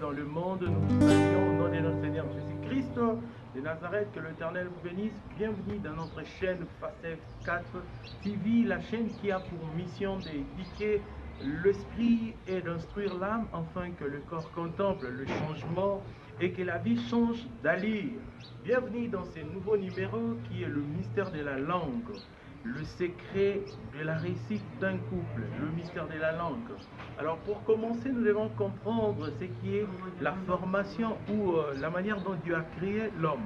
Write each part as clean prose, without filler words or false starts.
dans le monde. Nous vous saluons au nom de notre Seigneur Jésus-Christ de Nazareth. Que l'Éternel vous bénisse. Bienvenue dans notre chaîne Facef 4 TV, la chaîne qui a pour mission d'éduquer l'esprit et d'instruire l'âme afin que le corps contemple le changement et que la vie change d'allure. Bienvenue dans ce nouveau numéro qui est le mystère de la langue, le secret de la réussite d'un couple, le mystère de la langue. Alors pour commencer, nous devons comprendre ce qui est la formation ou la manière dont Dieu a créé l'homme.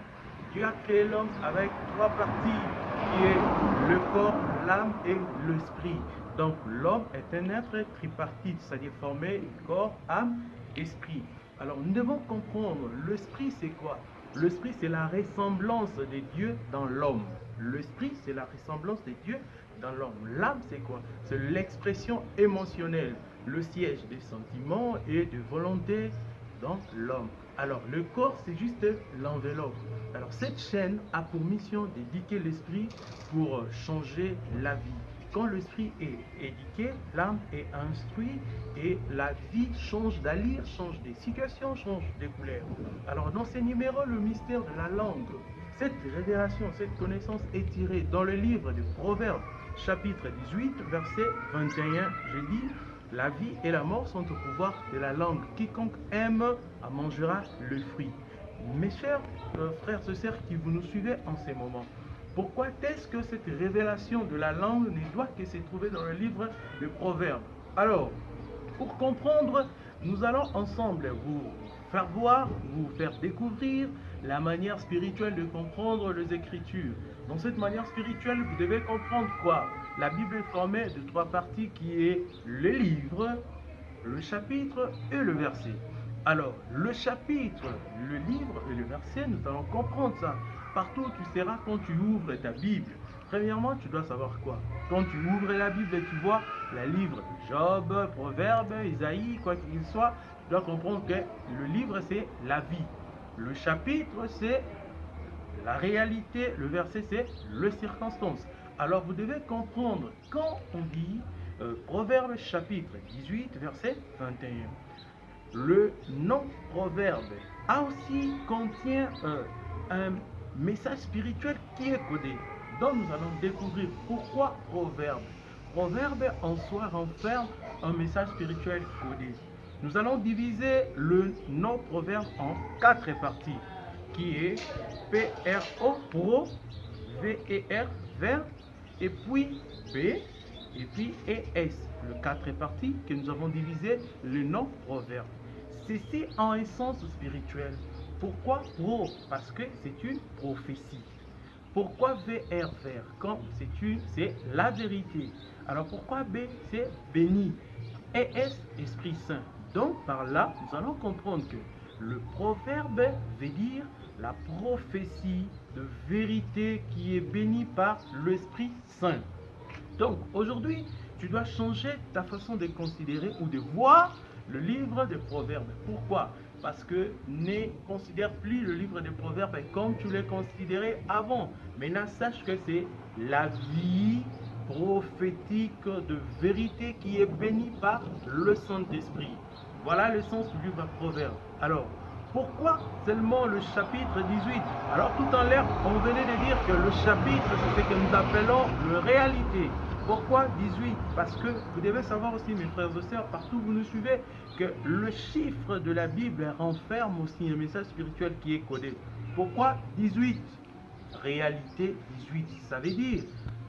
Dieu a créé l'homme avec trois parties, qui est le corps, l'âme et l'esprit. Donc l'homme est un être tripartite, c'est-à-dire formé corps, âme, esprit. Alors nous devons comprendre, l'esprit c'est quoi? L'esprit c'est la ressemblance de Dieu dans l'homme. L'esprit c'est la ressemblance de Dieu dans l'homme. L'âme c'est quoi? C'est l'expression émotionnelle, le siège des sentiments et de volonté dans l'homme. Alors le corps c'est juste l'enveloppe. Alors cette chaîne a pour mission d'éduquer l'esprit pour changer la vie. Quand l'esprit est éduqué, l'âme est instruite et la vie change d'allure, change des situations, change des couleurs. Alors dans ces numéros, le mystère de la langue, cette révélation, cette connaissance est tirée dans le livre de Proverbes, chapitre 18, verset 21. Je dis, la vie et la mort sont au pouvoir de la langue. Quiconque aime en mangera le fruit. Mes chers frères et sœurs qui vous nous suivez en ces moments, pourquoi est-ce que cette révélation de la langue ne doit que se trouver dans le livre de Proverbes? Alors, pour comprendre, nous allons ensemble vous faire voir, vous faire découvrir la manière spirituelle de comprendre les Écritures. Dans cette manière spirituelle, vous devez comprendre quoi? La Bible est formée de trois parties qui est le livre, le chapitre et le verset. Alors, le chapitre, le livre et le verset, nous allons comprendre ça. Partout où tu seras, quand tu ouvres ta Bible, premièrement, tu dois savoir quoi? Quand tu ouvres la Bible et tu vois le livre de Job, Proverbes, Isaïe, quoi qu'il soit, tu dois comprendre que le livre, c'est la vie. Le chapitre, c'est la réalité. Le verset, c'est le circonstance. Alors, vous devez comprendre, quand on dit Proverbes chapitre 18, verset 21, le nom proverbe a aussi contient un message spirituel qui est codé. Donc nous allons découvrir pourquoi proverbe. Proverbe en soi renferme un message spirituel codé. Nous allons diviser le nom proverbe en quatre parties, qui est P-R-O, pro, V-E-R, verbe, et puis B, et puis ES, le quatre parties que nous avons divisé le nom proverbe. Ceci en essence spirituelle. Pourquoi pro? Parce que c'est une prophétie. Pourquoi VR vert? Quand c'est la vérité. Alors pourquoi B? C'est béni. ES, Esprit Saint. Donc par là, nous allons comprendre que le proverbe veut dire la prophétie de vérité qui est bénie par l'Esprit Saint. Donc aujourd'hui, tu dois changer ta façon de considérer ou de voir le livre des Proverbes. Pourquoi? Parce que ne considère plus le livre des Proverbes comme tu l'as considéré avant. Maintenant, sache que c'est la vie prophétique de vérité qui est bénie par le Saint-Esprit. Voilà le sens du livre des Proverbes. Alors, pourquoi seulement le chapitre 18? Alors tout en l'air, on venait de dire que le chapitre, c'est ce que nous appelons la réalité. Pourquoi 18? Parce que vous devez savoir aussi, mes frères et sœurs, partout où vous nous suivez, que le chiffre de la Bible renferme aussi un message spirituel qui est codé. Pourquoi 18? Réalité 18, ça veut dire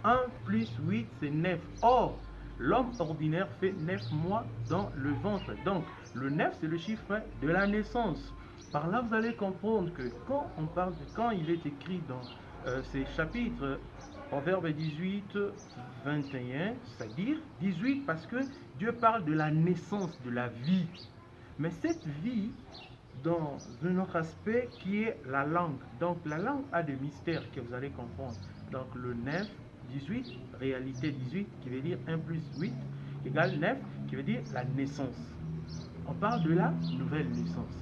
1 plus 8, c'est 9. Or, l'homme ordinaire fait 9 mois dans le ventre. Donc, le 9, c'est le chiffre de la naissance. Par là, vous allez comprendre que quand il est écrit dans ces chapitres, Proverbe 18, 21, c'est-à-dire 18 parce que Dieu parle de la naissance, de la vie. Mais cette vie, dans un autre aspect qui est la langue. Donc la langue a des mystères que vous allez comprendre. Donc le 9, 18, réalité 18, qui veut dire 1 plus 8, égale 9, qui veut dire la naissance. On parle de la nouvelle naissance.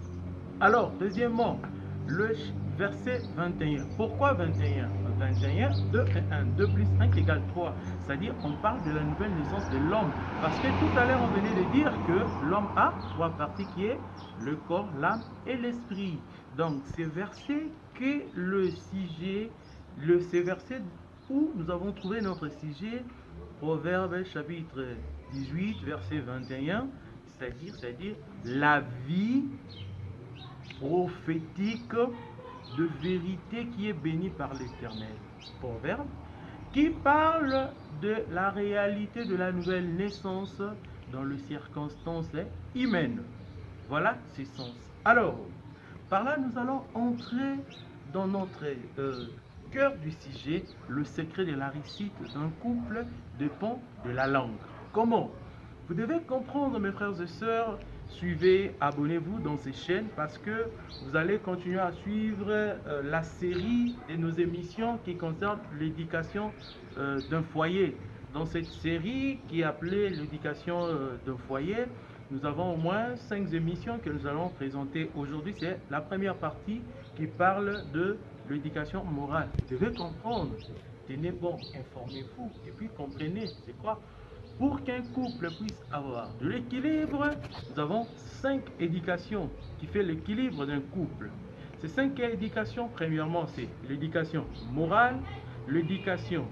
Alors, deuxièmement, le verset 21. Pourquoi 21? 21, 2 et 1. 2 plus 1 égale 3. C'est-à-dire, on parle de la nouvelle naissance de l'homme. Parce que tout à l'heure, on venait de dire que l'homme a trois parties qui est le corps, l'âme et l'esprit. Donc, c'est verset que le sujet, ces versets où nous avons trouvé notre sujet, Proverbe chapitre 18, verset 21, c'est-à-dire la vie prophétique de vérité qui est bénie par l'Éternel. Proverbe qui parle de la réalité de la nouvelle naissance dans les circonstances humaines. Voilà ses sens. Alors, par là, nous allons entrer dans notre cœur du sujet. Le secret de la réussite d'un couple dépend de la langue. Comment? Vous devez comprendre, mes frères et sœurs, suivez, abonnez-vous dans ces chaînes parce que vous allez continuer à suivre la série de nos émissions qui concernent l'éducation d'un foyer. Dans cette série qui est appelée l'éducation d'un foyer, nous avons au moins 5 émissions que nous allons présenter aujourd'hui. C'est la première partie qui parle de l'éducation morale. Vous devez comprendre, tenez bon, informez-vous et puis comprenez, c'est quoi? Pour qu'un couple puisse avoir de l'équilibre, nous avons 5 éducations qui font l'équilibre d'un couple. Ces 5 éducations, premièrement, c'est l'éducation morale, l'éducation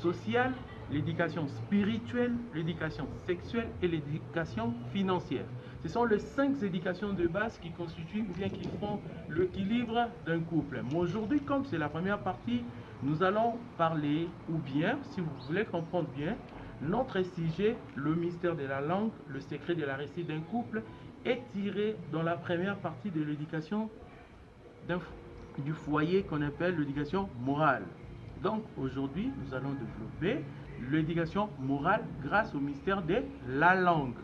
sociale, l'éducation spirituelle, l'éducation sexuelle et l'éducation financière. Ce sont les 5 éducations de base qui constituent ou bien qui font l'équilibre d'un couple. Mais aujourd'hui, comme c'est la première partie, nous allons parler, ou bien, si vous voulez comprendre bien, notre sujet, le mystère de la langue, le secret de la réussite d'un couple, est tiré dans la première partie de l'éducation du foyer qu'on appelle l'éducation morale. Donc aujourd'hui, nous allons développer l'éducation morale grâce au mystère de la langue.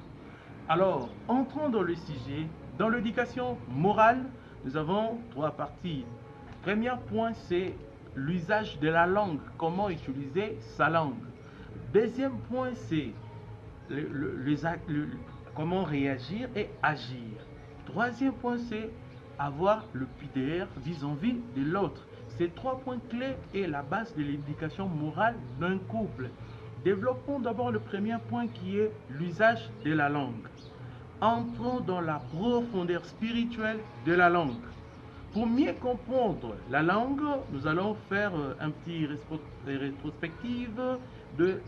Alors, entrons dans le sujet. Dans l'éducation morale, nous avons 3 parties. Premier point, c'est l'usage de la langue, comment utiliser sa langue. Deuxième point, c'est comment réagir et agir. Troisième point, c'est avoir le PDR vis-à-vis de l'autre. Ces 3 points clés est la base de l'éducation morale d'un couple. Développons d'abord le premier point qui est l'usage de la langue. Entrons dans la profondeur spirituelle de la langue. Pour mieux comprendre la langue, nous allons faire un petit rétrospective de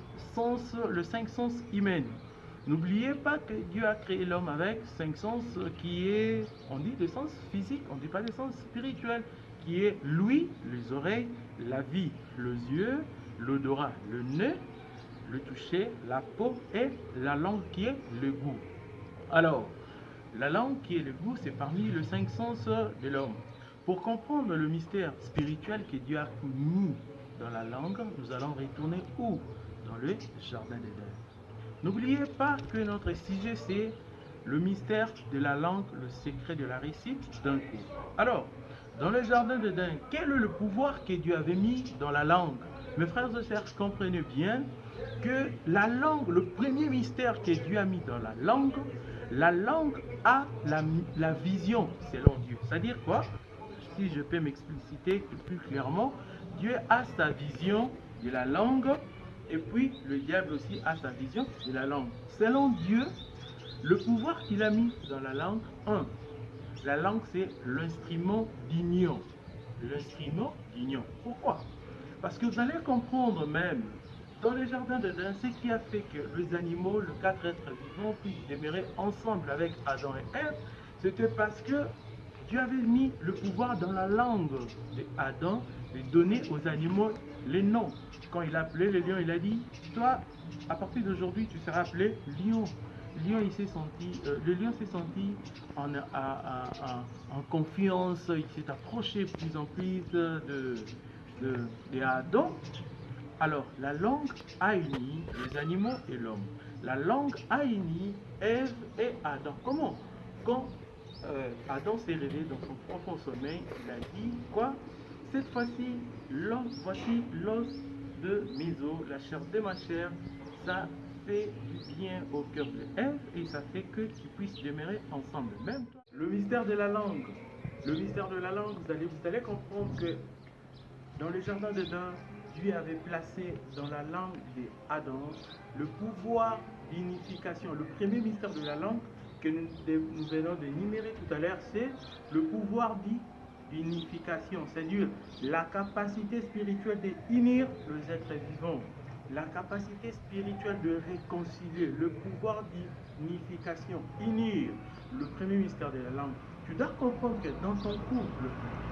le 5 sens humains. N'oubliez pas que Dieu a créé l'homme avec 5 sens qui est, on dit des sens physiques, on ne dit pas des sens spirituels, qui est l'ouïe, les oreilles, la vue, les yeux, l'odorat, le nez, le toucher, la peau et la langue qui est le goût. Alors, la langue qui est le goût, c'est parmi les 5 sens de l'homme. Pour comprendre le mystère spirituel que Dieu a mis dans la langue, nous allons retourner où? Dans le jardin d'Éden. N'oubliez pas que notre sujet, c'est le mystère de la langue, le secret de la réussite d'un couple. Alors, dans le jardin d'Éden, quel est le pouvoir que Dieu avait mis dans la langue? Mes frères et sœurs, comprenez bien que la langue, le premier mystère que Dieu a mis dans la langue a la vision selon Dieu. C'est-à-dire quoi? Si je peux m'expliciter plus clairement, Dieu a sa vision de la langue et puis le diable aussi a sa vision de la langue. Selon Dieu, le pouvoir qu'il a mis dans la langue, la langue c'est l'instrument d'union. L'instrument d'union. Pourquoi? Parce que vous allez comprendre même, dans les jardins d'Éden, ce qui a fait que les animaux, les 4 êtres vivants puissent demeurer ensemble avec Adam et Ève, c'était parce que Dieu avait mis le pouvoir dans la langue d'Adam de donner aux animaux les noms. Quand il a appelé le lion, il a dit, toi, à partir d'aujourd'hui, tu seras appelé lion. Le lion s'est senti en confiance, il s'est approché de plus en plus de Adam. Alors, la langue a uni les animaux et l'homme. La langue a uni Ève et Adam. Comment? Quand Adam s'est réveillé dans son profond sommeil, il a dit quoi? Cette fois-ci, voici l'os de mes os, la chair de ma chair, ça fait du bien au cœur de Ève et ça fait que tu puisses demeurer ensemble. Même toi. Le mystère de la langue. le mystère de la langue, vous allez comprendre que dans le jardin d'Éden, Dieu avait placé dans la langue d'Adam le pouvoir d'unification. Le premier mystère de la langue que nous venons d'énumérer tout à l'heure, c'est le pouvoir d'unification, c'est-à-dire la capacité spirituelle d'unir les êtres vivants, la capacité spirituelle de réconcilier, le pouvoir d'unification, unir, le premier mystère de la langue. Tu dois comprendre que dans ton couple,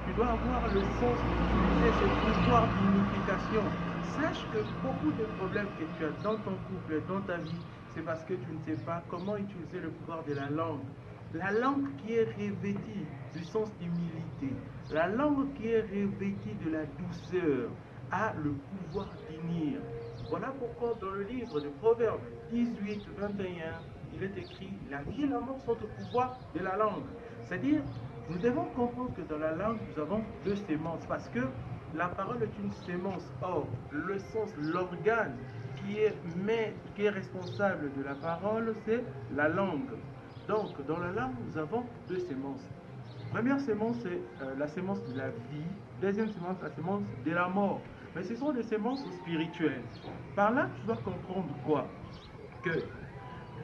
tu dois avoir le sens d'utiliser ce pouvoir d'unification. Sache que beaucoup de problèmes que tu as dans ton couple, dans ta vie, c'est parce que tu ne sais pas comment utiliser le pouvoir de la langue. La langue qui est revêtue du sens d'humilité, la langue qui est revêtue de la douceur, a le pouvoir d'unir. Voilà pourquoi dans le livre de Proverbes 18, 21, il est écrit « La vie et la mort sont au pouvoir de la langue ». C'est-à-dire, nous devons comprendre que dans la langue, nous avons deux sémences parce que la parole est une sémence. Or, le sens, l'organe qui est responsable de la parole, c'est la langue. Donc, dans la langue, nous avons deux sémences. Première sémence, c'est la sémence de la vie. Deuxième sémence, la sémence de la mort. Mais ce sont des sémences spirituelles. Par là, tu dois comprendre quoi? Que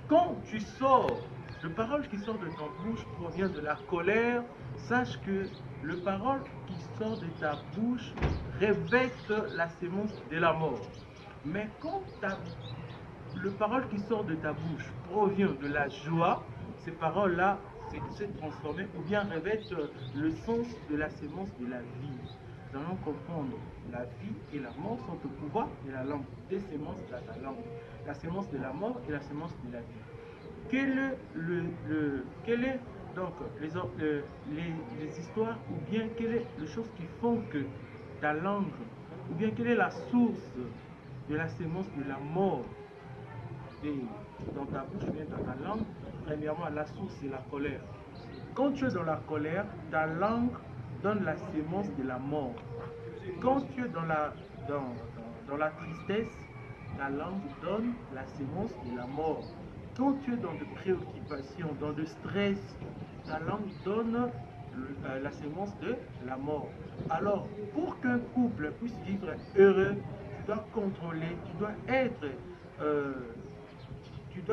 quand tu sors, le parole qui sort de ta bouche provient de la colère. Sache que le parole qui sort de ta bouche revête la sémence de la mort. Mais quand le parole qui sort de ta bouche provient de la joie, ces paroles-là se transformer ou bien revêtent le sens de la sémence de la vie. Nous allons comprendre la vie et la mort sont au pouvoir de la langue, des sémences de la langue, la sémence de la mort et la sémence de la vie. Quel est donc les histoires ou bien quelle est les choses qui font que ta langue ou bien quelle est la source de la sémence de la mort dans ta bouche ou bien dans ta langue? Premièrement, la source c'est la colère. Quand tu es dans la colère, ta langue donne la sémence de la mort. Quand tu es dans la tristesse, ta langue donne la sémence de la mort. Quand tu es dans de préoccupations, dans de stress, ta langue donne la sémence de la mort. Alors, pour qu'un couple puisse vivre heureux, tu dois contrôler, tu dois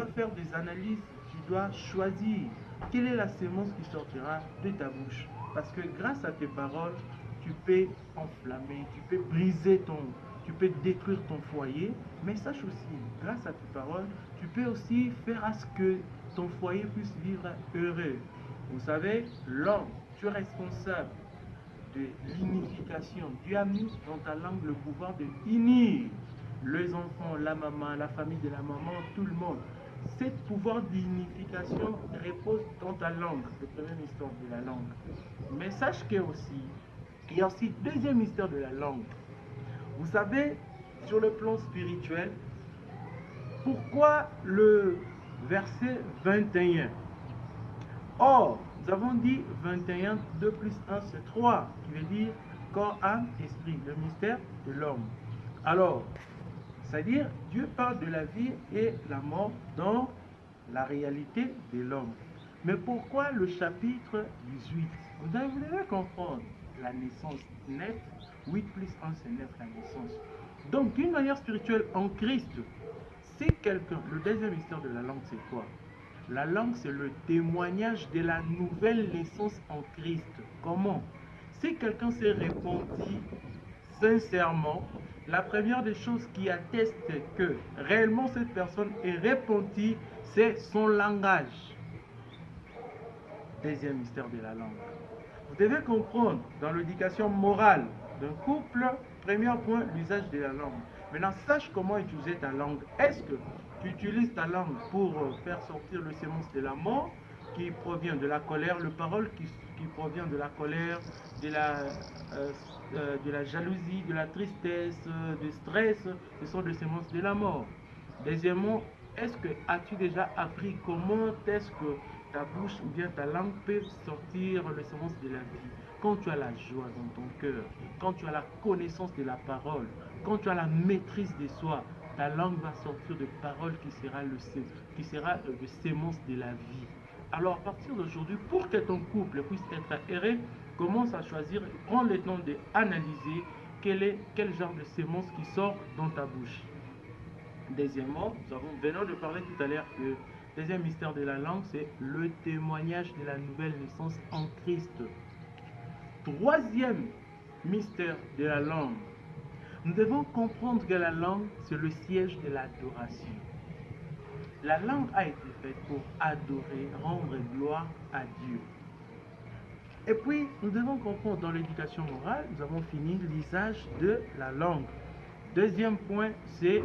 faire des analyses, tu dois choisir quelle est la sémence qui sortira de ta bouche. Parce que grâce à tes paroles, tu peux enflammer, tu peux briser tu peux détruire ton foyer. Mais sache aussi, grâce à tes paroles, tu peux aussi faire à ce que ton foyer puisse vivre heureux. Vous savez, l'homme, tu es responsable de l'unification. Dieu a mis dans ta langue le pouvoir de unir les enfants, la maman, la famille de la maman, tout le monde. Ce pouvoir d'unification repose dans ta langue, le premier mystère de la langue. Mais sache qu'il y a aussi deuxième mystère de la langue. Vous savez, sur le plan spirituel, pourquoi le verset 21? Or, nous avons dit 21, 2 plus 1, c'est 3, qui veut dire corps, âme, esprit, le mystère de l'homme. Alors, c'est-à-dire, Dieu parle de la vie et la mort dans la réalité de l'homme. Mais pourquoi le chapitre 18? Vous devez comprendre la naissance 9, 8 plus 1 c'est 9 la naissance. Donc d'une manière spirituelle en Christ, c'est quelqu'un, le deuxième mystère de la langue c'est quoi? La langue c'est le témoignage de la nouvelle naissance en Christ. Comment? Si quelqu'un s'est repenti sincèrement, la première des choses qui atteste que réellement cette personne est repentie, c'est son langage. Deuxième mystère de la langue. Vous devez comprendre, dans l'éducation morale d'un couple, premier point, l'usage de la langue. Maintenant, sache comment utiliser ta langue. Est-ce que tu utilises ta langue pour faire sortir le sémence de la mort qui provient de la colère, le parole qui provient de la colère, de la jalousie, de la tristesse, du stress, ce sont des sémences de la mort. Deuxièmement, est-ce que as-tu déjà appris comment est-ce que ta bouche ou bien ta langue peut sortir le sémence de la vie? Quand tu as la joie dans ton cœur, quand tu as la connaissance de la parole, quand tu as la maîtrise de soi, ta langue va sortir de paroles qui sera le sémence de la vie. Alors à partir d'aujourd'hui, pour que ton couple puisse être heureux, commence à choisir, prends le temps d'analyser quel genre de sémence qui sort dans ta bouche. Deuxièmement, venons de parler tout à l'heure que le deuxième mystère de la langue, c'est le témoignage de la nouvelle naissance en Christ. Troisième mystère de la langue, nous devons comprendre que la langue, c'est le siège de l'adoration. La langue a été faite pour adorer, rendre gloire à Dieu. Et puis, nous devons comprendre dans l'éducation morale, nous avons fini l'usage de la langue. Deuxième point, c'est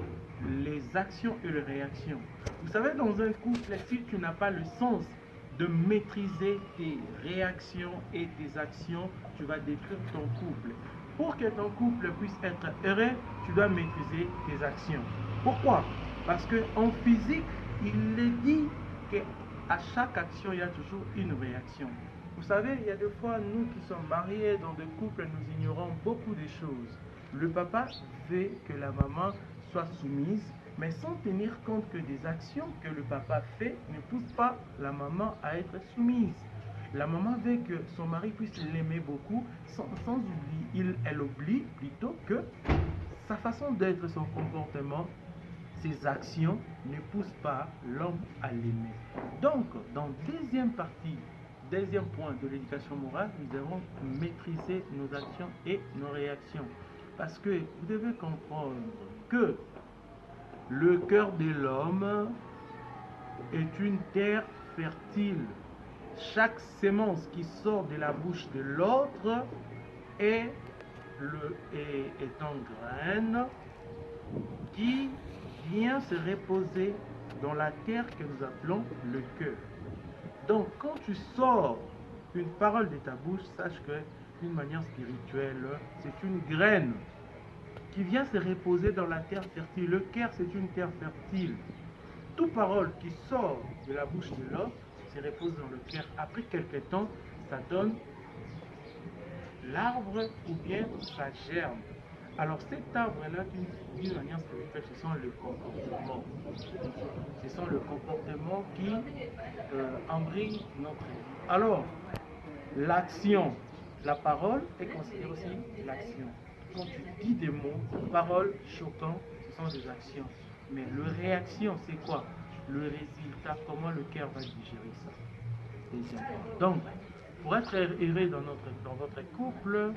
les actions et les réactions. Vous savez, dans un couple, si tu n'as pas le sens de maîtriser tes réactions et tes actions, tu vas détruire ton couple. Pour que ton couple puisse être heureux, tu dois maîtriser tes actions. Pourquoi? Parce qu'en physique, il est dit qu'à chaque action, il y a toujours une réaction. Vous savez, il y a des fois, nous qui sommes mariés dans des couples, nous ignorons beaucoup de choses. Le papa veut que la maman soit soumise, mais sans tenir compte que des actions que le papa fait ne poussent pas la maman à être soumise. La maman veut que son mari puisse l'aimer beaucoup, sans oublier, elle oublie plutôt que sa façon d'être, son comportement, ses actions ne poussent pas l'homme à l'aimer. Donc, dans deuxième partie, deuxième point de l'éducation morale, nous devons maîtriser nos actions et nos réactions. Parce que vous devez comprendre que le cœur de l'homme est une terre fertile. Chaque sémence qui sort de la bouche de l'autre est en graine qui vient se reposer dans la terre que nous appelons le cœur. Donc, quand tu sors une parole de ta bouche, sache que d'une manière spirituelle, c'est une graine qui vient se reposer dans la terre fertile. Le cœur, c'est une terre fertile. Toute parole qui sort de la bouche de l'homme se repose dans le cœur. Après quelque temps, ça donne l'arbre ou bien ça germe. Alors cet arbre-là, d'une manière spirituelle, ce sont le comportement. Ce sont le comportement qui embrye notre vie. Alors, l'action, la parole est considérée aussi l'action. Quand tu dis des mots, paroles choquantes, ce sont des actions. Mais le réaction, c'est quoi? Le résultat, comment le cœur va digérer ça. Donc, pour être heureux dans votre couple,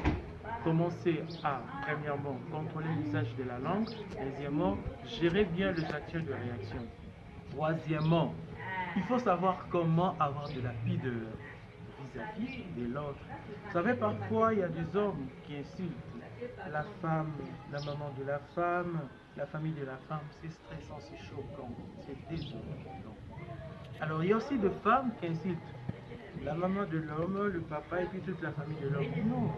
commencez à, premièrement, contrôler l'usage de la langue. Deuxièmement, gérer bien les actions de réaction. Troisièmement, il faut savoir comment avoir de la pudeur vis-à-vis de l'autre. Vous savez, parfois, il y a des hommes qui insultent la femme, la maman de la femme, la famille de la femme. C'est stressant, c'est choquant, c'est désolant. Alors, il y a aussi des femmes qui insultent la maman de l'homme, le papa et puis toute la famille de l'homme. Non,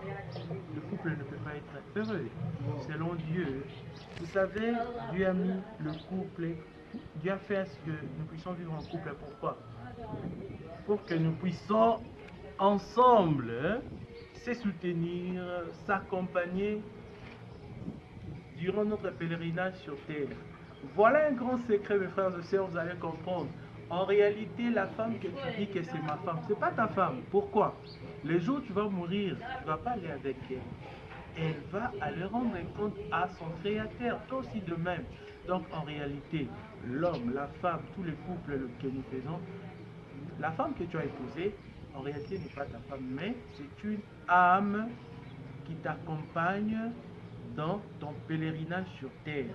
le couple ne peut pas être heureux. Selon Dieu, vous savez, Dieu a mis le couple, Dieu a fait à ce que nous puissions vivre en couple. Pourquoi? Pour que nous puissions ensemble se soutenir, s'accompagner durant notre pèlerinage sur terre. Voilà un grand secret, mes frères et sœurs, vous allez comprendre. En réalité, la femme que tu dis que c'est ma femme, c'est pas ta femme. Pourquoi? Le jour où tu vas mourir, tu ne vas pas aller avec elle. Elle va aller rendre compte à son créateur, toi aussi de même. Donc en réalité, l'homme, la femme, tous les couples que nous faisons, la femme que tu as épousée, en réalité n'est pas ta femme, mais c'est une âme qui t'accompagne dans ton pèlerinage sur terre.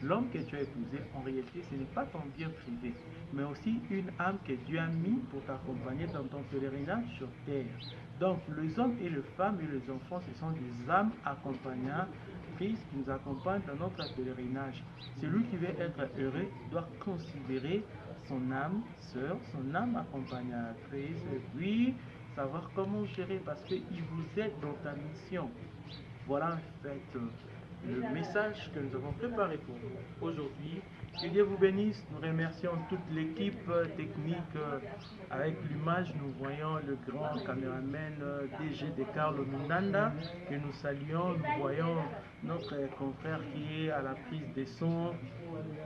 L'homme que tu as épousé, en réalité, ce n'est pas ton bien privé, mais aussi une âme que Dieu a mis pour t'accompagner dans ton pèlerinage sur terre. Donc, les hommes et les femmes et les enfants, ce sont des âmes accompagnatrices qui nous accompagnent dans notre pèlerinage. Celui qui veut être heureux doit considérer son âme sœur, son âme accompagnatrice, et puis savoir comment gérer parce qu'il vous aide dans ta mission. Voilà en fait le message que nous avons préparé pour vous aujourd'hui. Que Dieu vous bénisse. Nous remercions toute l'équipe technique. Avec l'image, nous voyons le grand caméraman DG de Carlo Minanda que nous saluons. Nous voyons notre confrère qui est à la prise des sons.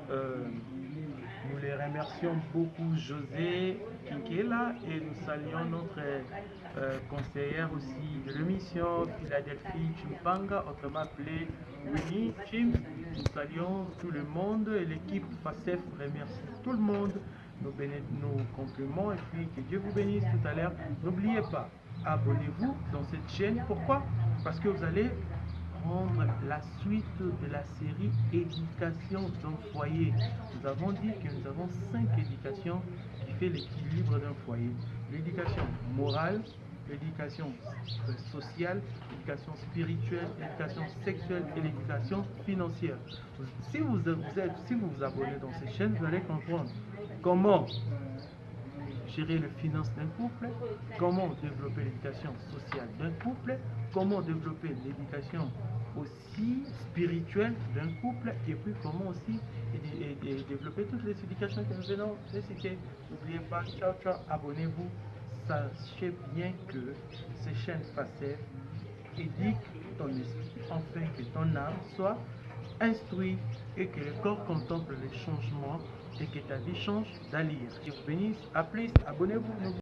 Nous les remercions beaucoup, José, qui est là et nous saluons notre conseillère aussi de l'émission, Philadelphie Chimpanga, autrement appelée Winnie Chim. Nous saluons tout le monde et l'équipe FACEF remercie tout le monde. Nous compliments et puis que Dieu vous bénisse tout à l'heure. N'oubliez pas, abonnez-vous dans cette chaîne. Pourquoi? Parce que vous allez prendre la suite de la série Éducation d'un foyer. Nous avons dit que nous avons 5 éducations qui fait l'équilibre d'un foyer. L'éducation morale, l'éducation sociale, l'éducation spirituelle, l'éducation sexuelle et l'éducation financière. Si vous vous abonnez dans ces chaînes, vous allez comprendre comment gérer les finances d'un couple, comment développer l'éducation sociale d'un couple, comment développer l'éducation aussi spirituelle d'un couple, et puis comment aussi développer toutes les éducations que nous venons de citer. N'oubliez pas, ciao ciao, abonnez-vous. Sachez bien que ces chaînes FACEF éduquent ton esprit, afin que ton âme soit instruite et que le corps contemple les changements et que ta vie change d'allure. Dieu vous bénisse, à plus, abonnez-vous.